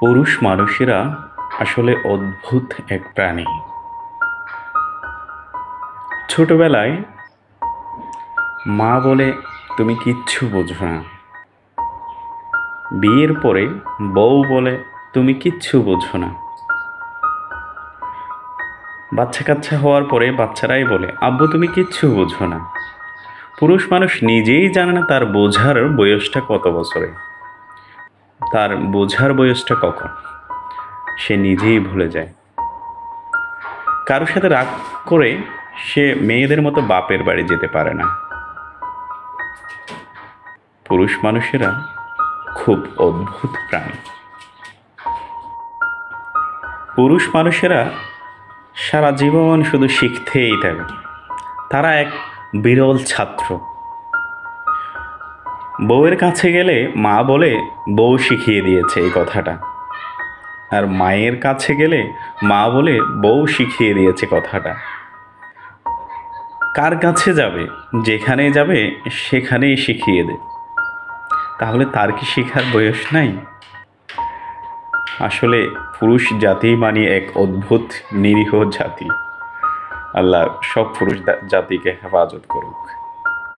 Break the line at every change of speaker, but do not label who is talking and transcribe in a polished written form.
পুরুষ মানুষেরা আসলে অদ্ভুত এক প্রাণী। ছোটবেলায় মা বলে তুমি কিচ্ছু বোঝো না, বিয়ের পরে বউ বলে তুমি কিচ্ছু বোঝো না, বাচ্চা কাচ্চা হওয়ার পরে বাচ্চারাই বলে আব্বু তুমি কিচ্ছু বোঝো না। পুরুষ মানুষ নিজেই জানে না তার বোঝার বয়সটা কত বছরে, তার বোঝার বয়সটা কখন, সে নিজেই ভুলে যায়। কারোর সাথে রাগ করে সে মেয়েদের মতো বাপের বাড়ি যেতে পারে না। পুরুষ মানুষেরা খুব অদ্ভুত প্রাণী। পুরুষ মানুষেরা সারা জীবন শুধু শিখতেই থাকে। তারা এক বিরল ছাত্র। বউয়ের কাছে গেলে মা বলে বউ শিখিয়ে দিয়েছে এই কথাটা, আর মায়ের কাছে গেলে মা বলে বউ শিখিয়ে দিয়েছে কথাটা। কার কাছে যাবে, যেখানে যাবে সেখানেই শিখিয়ে দে। তাহলে তার কি শেখার বয়স নাই? আসলে পুরুষ জাতি মানে এক অদ্ভুত নিরীহ জাতি। আল্লাহ সব পুরুষ জাতিকে হেফাজত করুক।